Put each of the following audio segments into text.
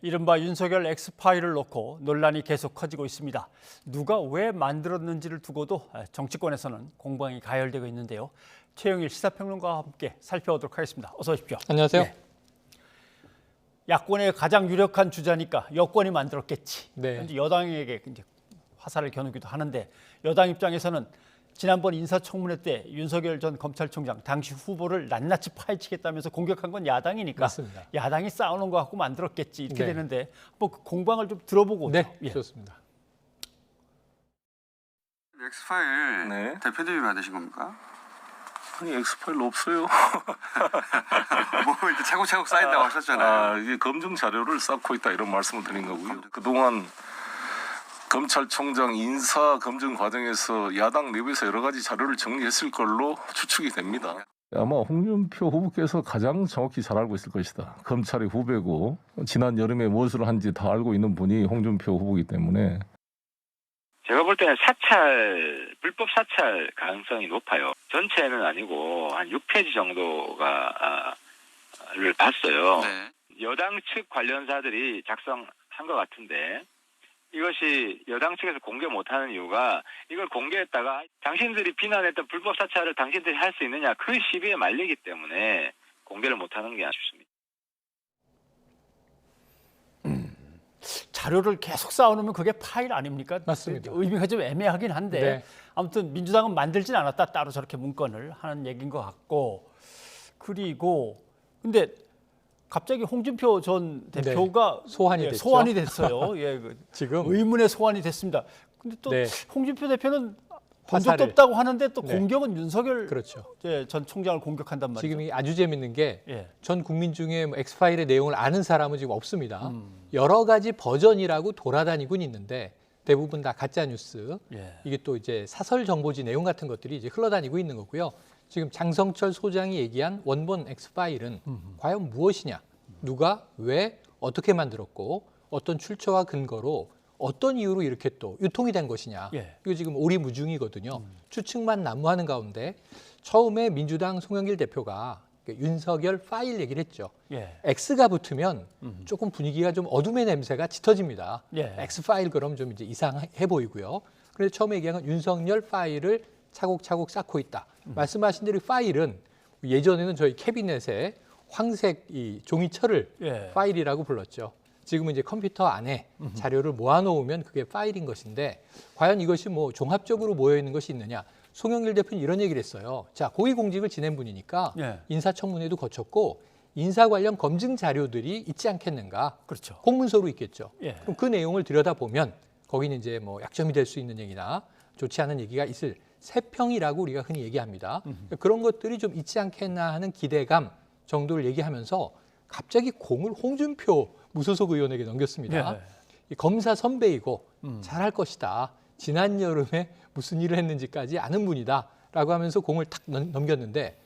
이른바 윤석열 엑스파일을 놓고 논란이 계속 커지고 있습니다. 누가 왜 만들었는지를 두고도 정치권에서는 공방이 가열되고 있는데요. 최영일 시사평론가와 함께 살펴보도록 하겠습니다. 어서 오십시오. 안녕하세요. 네. 야권의 가장 유력한 주자니까 여권이 만들었겠지. 네. 여당에게 이제 화살을 겨누기도 하는데 여당 입장에서는 지난번 인사청문회 때 윤석열 전 검찰총장 당시 후보를 낱낱이 파헤치겠다면서 공격한 건 야당이니까 맞습니다. 야당이 쌓아놓은 거 갖고 만들었겠지 이렇게 네. 되는데 한번 그 공방을 좀 들어보고 네, 예. 좋습니다. 엑스파일 네. 대표님이 받으신 겁니까? 아니 엑스파일 없어요. 뭐 이렇게 차곡차곡 쌓인다고 하셨잖아요. 이게 검증 자료를 쌓고 있다 이런 말씀을 드린 거고요. 그동안 검찰총장 인사 검증 과정에서 야당 내부에서 여러 가지 자료를 정리했을 걸로 추측이 됩니다. 아마 홍준표 후보께서 가장 정확히 잘 알고 있을 것이다. 검찰의 후배고 지난 여름에 무엇을 한지 다 알고 있는 분이 홍준표 후보이기 때문에 제가 볼 때는 불법 사찰 가능성이 높아요. 전체는 아니고 한 6페이지 정도가를 봤어요. 네. 여당 측 관련사들이 작성한 것 같은데 이것이 여당 측에서 공개 못하는 이유가 이걸 공개했다가 당신들이 비난했던 불법 사찰을 당신들이 할 수 있느냐 그 시비에 말리기 때문에 공개를 못하는 게 아쉽습니다. 자료를 계속 쌓아놓으면 그게 파일 아닙니까? 맞습니다. 의미가 좀 애매하긴 한데 네. 아무튼 민주당은 만들진 않았다. 따로 저렇게 문건을 하는 얘기인 것 같고 그리고 근데 갑자기 홍준표 전 대표가 소환이 됐죠. 소환이 됐어요. 예, 지금 의문의 소환이 됐습니다. 근데 또 네. 홍준표 대표는 본 적도 화살을. 없다고 하는데 또 네. 공격은 윤석열 그렇죠. 전 총장을 공격한단 말이죠. 지금 이 아주 재밌는 게 전 예. 국민 중에 엑스파일의 내용을 아는 사람은 지금 없습니다. 여러 가지 버전이라고 돌아다니곤 있는데 대부분 다 가짜 뉴스. 예. 이게 또 이제 사설 정보지 내용 같은 것들이 이제 흘러다니고 있는 거고요. 지금 장성철 소장이 얘기한 원본 엑스파일은 과연 무엇이냐? 누가 왜 어떻게 만들었고 어떤 출처와 근거로 어떤 이유로 이렇게 또 유통이 된 것이냐. 예. 이거 지금 오리무중이거든요. 추측만 난무하는 가운데 처음에 민주당 송영길 대표가 윤석열 파일 얘기를 했죠. 예. X가 붙으면 조금 분위기가 좀 어둠의 냄새가 짙어집니다. 예. X파일 그럼 좀 이제 이상해 보이고요. 그래서 처음에 얘기한 건 윤석열 파일을 차곡차곡 쌓고 있다. 말씀하신 대로 파일은 예전에는 저희 캐비넷에 황색 이 종이철을 예. 파일이라고 불렀죠. 지금은 이제 컴퓨터 안에 자료를 모아놓으면 그게 파일인 것인데 과연 이것이 뭐 종합적으로 모여 있는 것이 있느냐? 송영길 대표는 이런 얘기를 했어요. 자, 고위공직을 지낸 분이니까 예. 인사청문회도 거쳤고 인사 관련 검증 자료들이 있지 않겠는가? 그렇죠. 공문서로 있겠죠. 예. 그럼 그 내용을 들여다보면 거기는 이제 뭐 약점이 될 수 있는 얘기나 좋지 않은 얘기가 있을 세평이라고 우리가 흔히 얘기합니다. 그런 것들이 좀 있지 않겠나 하는 기대감 정도를 얘기하면서 갑자기 공을 홍준표 무소속 의원에게 넘겼습니다. 예. 이 검사 선배이고 잘할 것이다. 지난 여름에 무슨 일을 했는지까지 아는 분이다라고 하면서 공을 탁 넘겼는데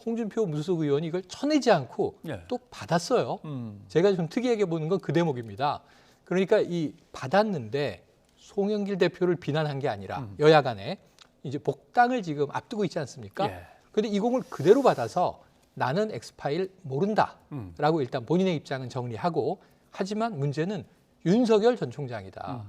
홍준표 무소속 의원이 이걸 쳐내지 않고 예. 또 받았어요. 제가 좀 특이하게 보는 건 그 대목입니다. 그러니까 이 받았는데 송영길 대표를 비난한 게 아니라 여야 간에 이제 복당을 지금 앞두고 있지 않습니까? 예. 그런데 이 공을 그대로 받아서 나는 엑스파일 모른다라고 일단 본인의 입장은 정리하고 하지만 문제는 윤석열 전 총장이다.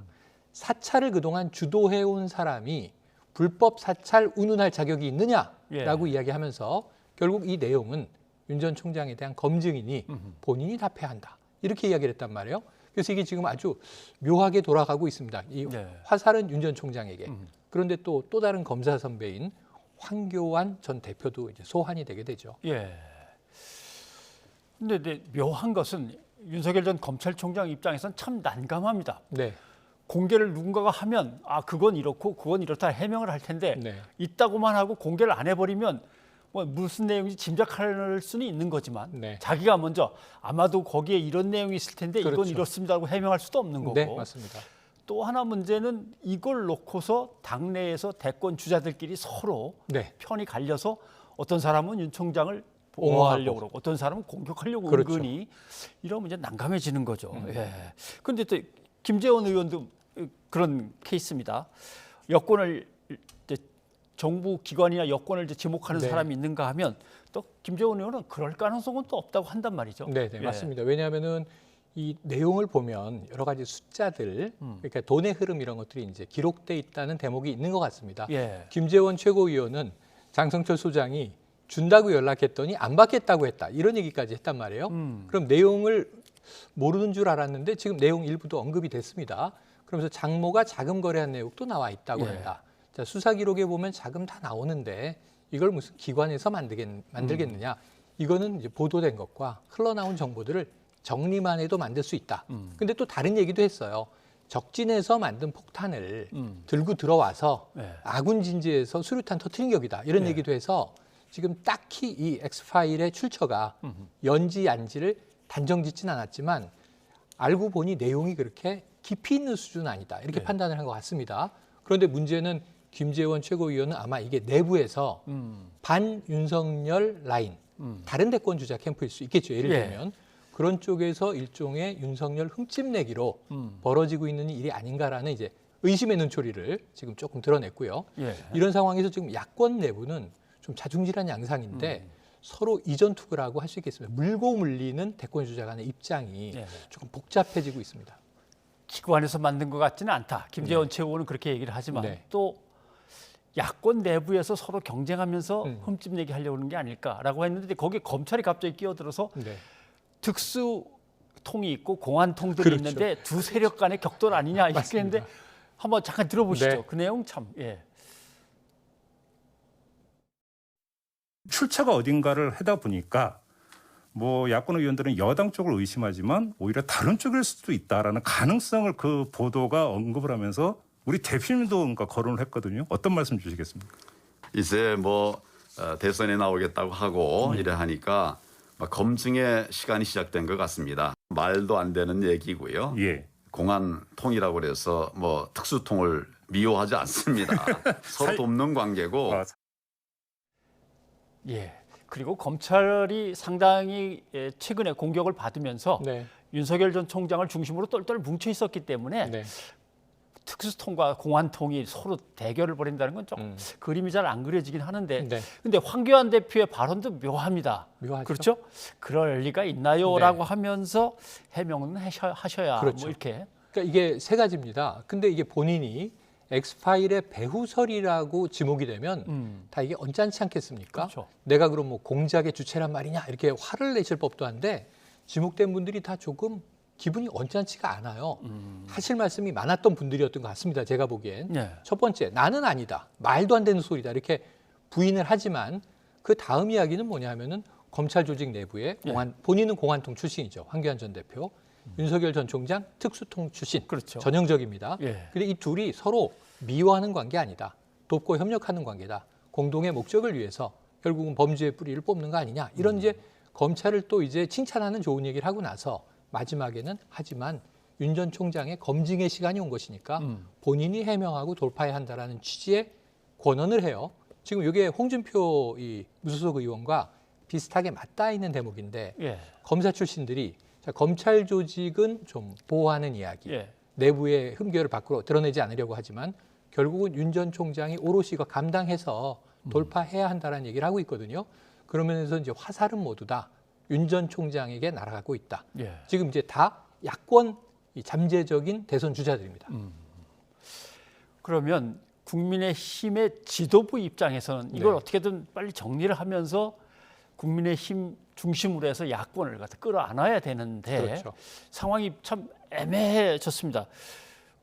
사찰을 그동안 주도해온 사람이 불법 사찰 운운할 자격이 있느냐라고 이야기하면서 결국 이 내용은 윤 전 총장에 대한 검증이니 본인이 답해야 한다. 이렇게 이야기를 했단 말이에요. 그래서 이게 지금 아주 묘하게 돌아가고 있습니다. 이 화살은 윤 전 총장에게. 그런데 또 다른 검사 선배인 황교안 전 대표도 이제 소환이 되게 되죠. 예. 근데 묘한 것은 윤석열 전 검찰총장 입장에서는 참 난감합니다. 네. 공개를 누군가가 하면 그건 이렇고 그건 이렇다 해명을 할 텐데 있다고만 하고 공개를 안 해버리면 뭐 무슨 내용인지 짐작할 수는 있는 거지만 자기가 먼저 아마도 거기에 이런 내용이 있을 텐데 그렇죠. 이건 이렇습니다라고 해명할 수도 없는 거고. 네, 맞습니다. 또 하나 문제는 이걸 놓고서 당내에서 대권 주자들끼리 서로 편이 갈려서 어떤 사람은 윤 총장을 보호하려고 그러고 어떤 사람은 공격하려고 은근히 이러면 이제 난감해지는 거죠. 그런데 또 김재원 의원도 그런 케이스입니다. 여권을 이제 정부 기관이나 여권을 이제 지목하는 사람이 있는가 하면 또 김재원 의원은 그럴 가능성은 또 없다고 한단 말이죠. 네, 맞습니다. 왜냐하면은 이 내용을 보면 여러 가지 숫자들, 그러니까 돈의 흐름 이런 것들이 이제 기록돼 있다는 대목이 있는 것 같습니다. 예. 김재원 최고위원은 장성철 소장이 준다고 연락했더니 안 받겠다고 했다. 이런 얘기까지 했단 말이에요. 그럼 내용을 모르는 줄 알았는데 지금 내용 일부도 언급이 됐습니다. 그러면서 장모가 자금 거래한 내용도 나와 있다고 예. 한다. 자, 수사 기록에 보면 자금 다 나오는데 이걸 무슨 기관에서 만들겠느냐. 이거는 이제 보도된 것과 흘러나온 정보들을 정리만 해도 만들 수 있다. 근데 또 다른 얘기도 했어요. 적진에서 만든 폭탄을 들고 들어와서 네. 아군 진지에서 수류탄 터트린 격이다. 이런 네. 얘기도 해서 지금 딱히 이 X파일의 출처가 연지 얀지를 단정짓진 않았지만 알고 보니 내용이 그렇게 깊이 있는 수준은 아니다. 이렇게 네. 판단을 한 것 같습니다. 그런데 문제는 김재원 최고위원은 아마 이게 내부에서 반윤석열 라인, 다른 대권 주자 캠프일 수 있겠죠. 예를 예. 들면 그런 쪽에서 일종의 윤석열 흠집내기로 벌어지고 있는 일이 아닌가라는 이제 의심의 눈초리를 지금 조금 드러냈고요. 예. 이런 상황에서 지금 야권 내부는 좀 자중질환 양상인데 서로 이전 투구를 하고 할 수 있겠습니다. 물고 물리는 대권 주자 간의 입장이 예. 조금 복잡해지고 있습니다. 기관에서 만든 것 같지는 않다. 김재원 최고는 그렇게 얘기를 하지만 네. 또 야권 내부에서 서로 경쟁하면서 흠집내기 하려고 하는 게 아닐까라고 했는데 거기에 검찰이 갑자기 끼어들어서 네. 특수통이 있고 공안통들이 그렇죠. 있는데 두 세력 간의 격돌 아니냐 이렇게 했는데 한번 잠깐 들어보시죠. 네. 그 내용 참 예. 출처가 어딘가를 하다 보니까 뭐 야권 의원들은 여당 쪽을 의심하지만 오히려 다른 쪽일 수도 있다라는 가능성을 그 보도가 언급을 하면서 우리 대표님도 그러니까 거론을 했거든요. 어떤 말씀 주시겠습니까? 이제 뭐 대선에 나오겠다고 하고 이래 하니까 막 검증의 시간이 시작된 것 같습니다. 말도 안 되는 얘기고요. 예. 공안통이라고 그래서 뭐 특수통을 미워하지 않습니다. 서로 돕는 관계고. 예. 그리고 검찰이 상당히 최근에 공격을 받으면서 네. 윤석열 전 총장을 중심으로 똘똘 뭉쳐 있었기 때문에 네. 특수통과 공안통이 서로 대결을 벌인다는 건 좀 그림이 잘 안 그려지긴 하는데 네. 근데 황교안 대표의 발언도 묘합니다. 묘하죠. 그렇죠? 그럴 리가 있나요?라고 네. 하면서 해명은 하셔야 그렇죠. 뭐 이렇게. 그러니까 이게 세 가지입니다. 근데 이게 본인이 엑스파일의 배후설이라고 지목이 되면 다 이게 언짢지 않겠습니까? 그렇죠. 내가 그럼 뭐 공작의 주체란 말이냐 이렇게 화를 내실 법도 한데 지목된 분들이 다 조금 기분이 언짢지가 않아요. 하실 말씀이 많았던 분들이었던 것 같습니다. 제가 보기엔. 네. 첫 번째, 나는 아니다. 말도 안 되는 소리다. 이렇게 부인을 하지만 그 다음 이야기는 뭐냐 하면은 검찰 조직 내부에 본인은 공안통 출신이죠. 황교안 전 대표. 윤석열 전 총장 특수통 출신. 그렇죠. 전형적입니다. 예. 근데 이 둘이 서로 미워하는 관계 아니다. 돕고 협력하는 관계다. 공동의 목적을 위해서 결국은 범죄의 뿌리를 뽑는 거 아니냐. 이런 이제 검찰을 또 이제 칭찬하는 좋은 얘기를 하고 나서 마지막에는 하지만 윤 전 총장의 검증의 시간이 온 것이니까 본인이 해명하고 돌파해야 한다라는 취지의 권언을 해요. 지금 이게 홍준표 이 무소속 의원과 비슷하게 맞닿아 있는 대목인데 예. 검사 출신들이 자, 검찰 조직은 좀 보호하는 이야기, 예. 내부의 흠결을 밖으로 드러내지 않으려고 하지만 결국은 윤 전 총장이 오롯이 이거 감당해서 돌파해야 한다라는 얘기를 하고 있거든요. 그러면서 이제 화살은 모두 다 윤 전 총장에게 날아가고 있다. 예. 지금 이제 다 야권 이 잠재적인 대선 주자들입니다. 그러면 국민의힘의 지도부 입장에서는 이걸 네. 어떻게든 빨리 정리를 하면서 국민의힘 중심으로 해서 야권을 갖다 끌어안아야 되는데 그렇죠. 상황이 참 애매해졌습니다.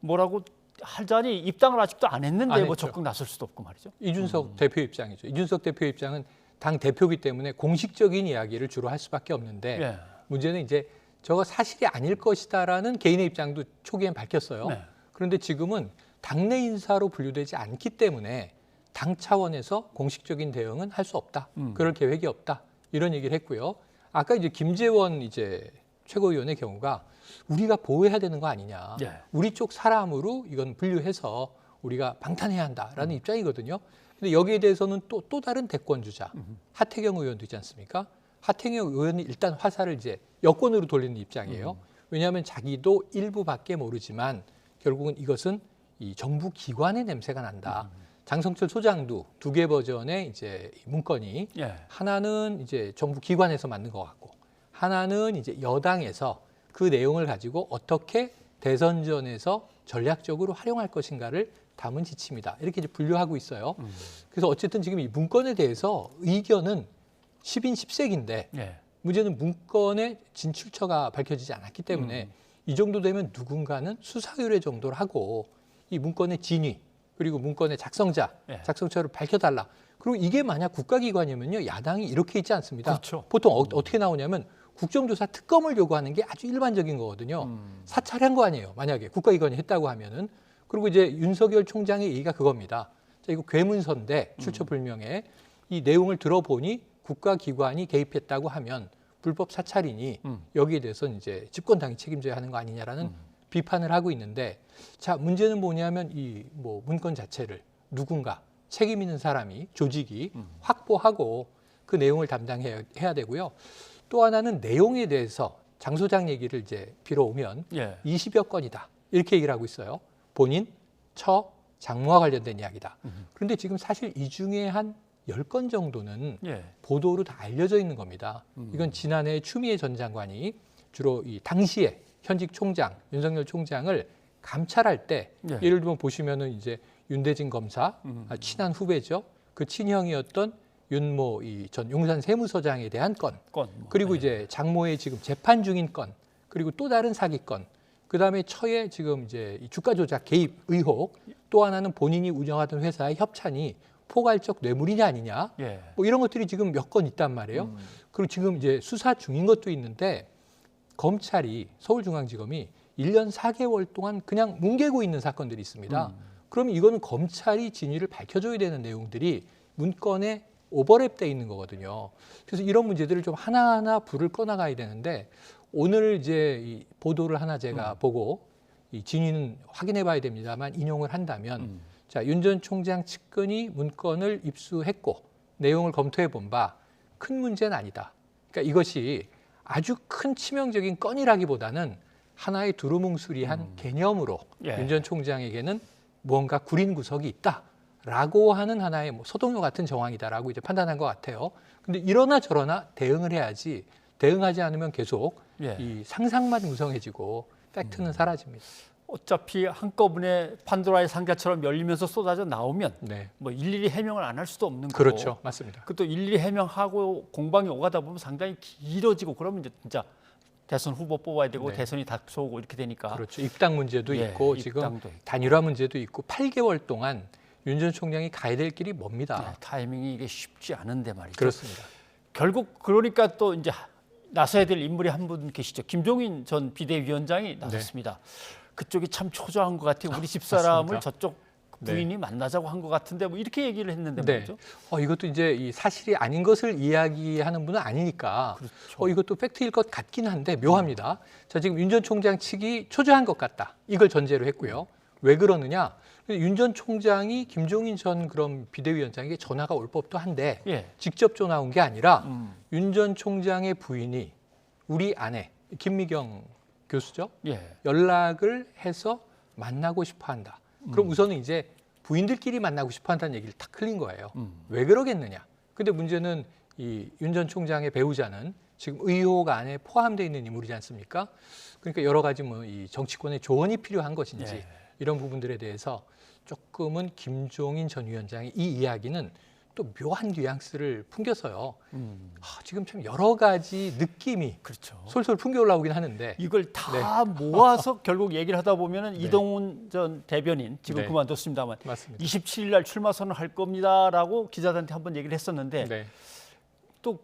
뭐라고 하자니 입당을 아직도 안 했는데 안 뭐 했죠. 적극 나설 수도 없고 말이죠. 이준석 대표 입장이죠. 이준석 대표 입장은 당 대표이기 때문에 공식적인 이야기를 주로 할 수밖에 없는데 예. 문제는 이제 저거 사실이 아닐 것이다라는 개인의 입장도 초기엔 밝혔어요. 네. 그런데 지금은 당내 인사로 분류되지 않기 때문에 당 차원에서 공식적인 대응은 할 수 없다. 그럴 계획이 없다. 이런 얘기를 했고요. 아까 이제 김재원 이제 최고위원의 경우가 우리가 보호해야 되는 거 아니냐. 예. 우리 쪽 사람으로 이건 분류해서 우리가 방탄해야 한다라는 입장이거든요. 근데 여기에 대해서는 또 다른 대권 주자 하태경 의원도 있지 않습니까? 하태경 의원이 일단 화살을 이제 여권으로 돌리는 입장이에요. 왜냐하면 자기도 일부밖에 모르지만 결국은 이것은 이 정부 기관의 냄새가 난다. 장성철 소장도 두 개 버전의 이제 문건이 예. 하나는 이제 정부 기관에서 만든 것 같고 하나는 이제 여당에서 그 내용을 가지고 어떻게 대선전에서 전략적으로 활용할 것인가를 담은 지침이다. 이렇게 이제 분류하고 있어요. 그래서 어쨌든 지금 이 문건에 대해서 의견은 10인 10색인데 예. 문제는 문건의 진출처가 밝혀지지 않았기 때문에 이 정도 되면 누군가는 수사 의뢰 정도를 하고 이 문건의 진위 그리고 문건의 작성자, 예. 작성처를 밝혀달라. 그리고 이게 만약 국가기관이면요, 야당이 이렇게 있지 않습니다. 그렇죠. 보통 어떻게 나오냐면 국정조사 특검을 요구하는 게 아주 일반적인 거거든요. 사찰한 거 아니에요. 만약에 국가기관이 했다고 하면은. 그리고 이제 윤석열 총장의 얘기가 그겁니다. 자, 이거 괴문서인데 출처불명의 이 내용을 들어보니 국가기관이 개입했다고 하면 불법 사찰이니 여기에 대해서는 이제 집권당이 책임져야 하는 거 아니냐라는 비판을 하고 있는데, 자, 문제는 뭐냐면 이 뭐 문건 자체를 누군가 책임 있는 사람이 조직이 확보하고 그 내용을 담당해야 되고요. 또 하나는 내용에 대해서 장 소장 얘기를 이제 빌어오면 예. 20여 건이다 이렇게 얘기를 하고 있어요. 본인, 처, 장모와 관련된 이야기다. 그런데 지금 사실 이 중에 한 10건 정도는 예. 보도로 다 알려져 있는 겁니다. 이건 지난해 추미애 전 장관이 주로 이 당시에 현직 총장, 윤석열 총장을 감찰할 때 예. 예를 들면 보시면은 이제 윤대진 검사, 친한 후배죠. 그 친형이었던 윤모 전 용산 세무서장에 대한 건, 그리고 예. 이제 장모의 지금 재판 중인 건, 그리고 또 다른 사기건, 그 다음에 처의 지금 이제 이 주가 조작 개입 의혹, 또 하나는 본인이 운영하던 회사의 협찬이 포괄적 뇌물이냐 아니냐, 예. 뭐 이런 것들이 지금 몇 건 있단 말이에요. 그리고 지금 이제 수사 중인 것도 있는데 검찰이 서울중앙지검이 1년 4개월 동안 그냥 뭉개고 있는 사건들이 있습니다. 그러면 이거는 검찰이 진위를 밝혀줘야 되는 내용들이 문건에 오버랩돼 있는 거거든요. 그래서 이런 문제들을 좀 하나하나 불을 꺼나가야 되는데 오늘 이제 이 보도를 하나 제가 보고 이 진위는 확인해봐야 됩니다만 인용을 한다면 자, 윤 전 총장 측근이 문건을 입수했고 내용을 검토해본 바 큰 문제는 아니다. 그러니까 이것이 아주 큰 치명적인 건이라기보다는 하나의 두루뭉술이한 개념으로 예. 윤 전 총장에게는 무언가 구린 구석이 있다라고 하는 하나의 뭐 소동요 같은 정황이다라고 이제 판단한 것 같아요. 근데 이러나 저러나 대응을 해야지 대응하지 않으면 계속 예. 이 상상만 무성해지고 팩트는 사라집니다. 어차피 한꺼번에 판도라의 상자처럼 열리면서 쏟아져 나오면 네, 뭐 일일이 해명을 안 할 수도 없는 거고. 그렇죠, 맞습니다. 그또 일일이 해명하고 공방이 오가다 보면 상당히 길어지고 그러면 이제 진짜 대선 후보 뽑아야 되고 네. 대선이 닥쳐오고 이렇게 되니까. 그렇죠. 입당 문제도 예, 있고 지금 입당도 있고. 단일화 문제도 있고 8개월 동안 윤 전 총장이 가야 될 길이 멉니다. 네, 타이밍이 이게 쉽지 않은데 말이죠. 그렇습니다. 결국 그러니까 또 이제 나서야 될 인물이 한 분 계시죠. 김종인 전 비대위원장이 나섰습니다. 그쪽이 참 초조한 것 같아요. 우리 집사람을 맞습니다. 저쪽 부인이 만나자고 한 것 같은데 뭐 이렇게 얘기를 했는데 네. 말이죠. 이것도 이제 이 사실이 아닌 것을 이야기하는 분은 아니니까 그렇죠. 이것도 팩트일 것 같긴 한데 묘합니다. 자, 지금 윤 전 총장 측이 초조한 것 같다. 이걸 전제로 했고요. 왜 그러느냐? 윤 전 총장이 김종인 전 그럼 비대위원장에게 전화가 올 법도 한데 예. 직접 전화 온 게 아니라 윤 전 총장의 부인이 우리 아내 김미경 교수죠. 예. 연락을 해서 만나고 싶어 한다. 그럼 우선은 이제 부인들끼리 만나고 싶어 한다는 얘기를 탁 흘린 거예요. 왜 그러겠느냐. 근데 문제는 이 윤 전 총장의 배우자는 지금 의혹 안에 포함되어 있는 인물이지 않습니까? 그러니까 여러 가지 뭐 이 정치권의 조언이 필요한 것인지 예. 이런 부분들에 대해서 조금은 김종인 전 위원장의 이 이야기는 또 묘한 뉘앙스를 풍겨서요. 지금 참 여러 가지 느낌이 그렇죠. 솔솔 풍겨 올라오긴 하는데 이걸 다 모아서 결국 얘기를 하다 보면은 네. 이동훈 전 대변인 지금 네. 그만뒀습니다만 맞습니다. 27일 날 출마 선언할 겁니다라고 기자들한테 한번 얘기를 했었는데 네. 또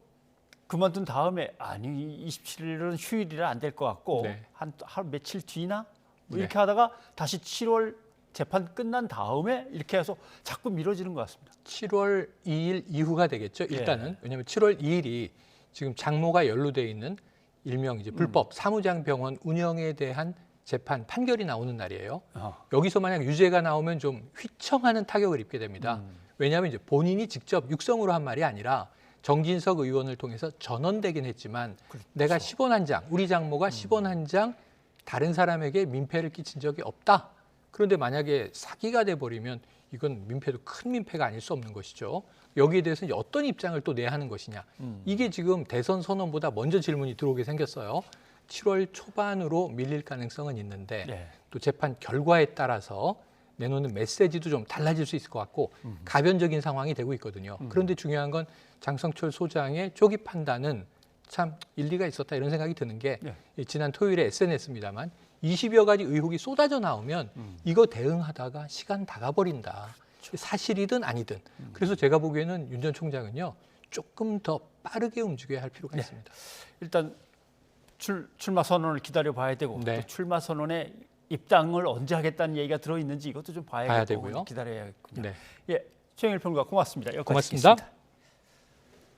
그만둔 다음에 아니 27일은 휴일이라 안 될 것 같고 네. 한 하루 며칠 뒤나 뭐 네. 이렇게 하다가 다시 7월 재판 끝난 다음에 이렇게 해서 자꾸 미뤄지는 것 같습니다. 7월 2일 이후가 되겠죠. 일단은 왜냐하면 7월 2일이 지금 장모가 연루돼 있는 일명 이제 불법 사무장병원 운영에 대한 재판 판결이 나오는 날이에요. 여기서 만약 유죄가 나오면 좀 휘청하는 타격을 입게 됩니다. 왜냐하면 이제 본인이 직접 육성으로 한 말이 아니라 정진석 의원을 통해서 전언되긴 했지만 내가 10원 한 장, 우리 장모가 10원 한 장 다른 사람에게 민폐를 끼친 적이 없다. 그런데 만약에 사기가 돼버리면 이건 민폐도 큰 민폐가 아닐 수 없는 것이죠. 여기에 대해서 이제 어떤 입장을 또 내야 하는 것이냐. 이게 지금 대선 선언보다 먼저 질문이 들어오게 생겼어요. 7월 초반으로 밀릴 가능성은 있는데 네. 또 재판 결과에 따라서 내놓는 메시지도 좀 달라질 수 있을 것 같고 가변적인 상황이 되고 있거든요. 그런데 중요한 건 장성철 소장의 조기 판단은 참 일리가 있었다 이런 생각이 드는 게 네. 지난 토요일에 SNS입니다만 20여 가지 의혹이 쏟아져 나오면 이거 대응하다가 시간 다 가버린다. 사실이든 아니든. 그래서 제가 보기에는 윤 전 총장은요. 조금 더 빠르게 움직여야 할 필요가 있습니다. 일단 출마 선언을 기다려 봐야 되고 네. 또 출마 선언에 입당을 언제 하겠다는 얘기가 들어 있는지 이것도 좀 봐야 되고요. 기다려야겠군요. 네. 예, 최영일 평론가 고맙습니다. 여기까지 고맙습니다. 듣겠습니다.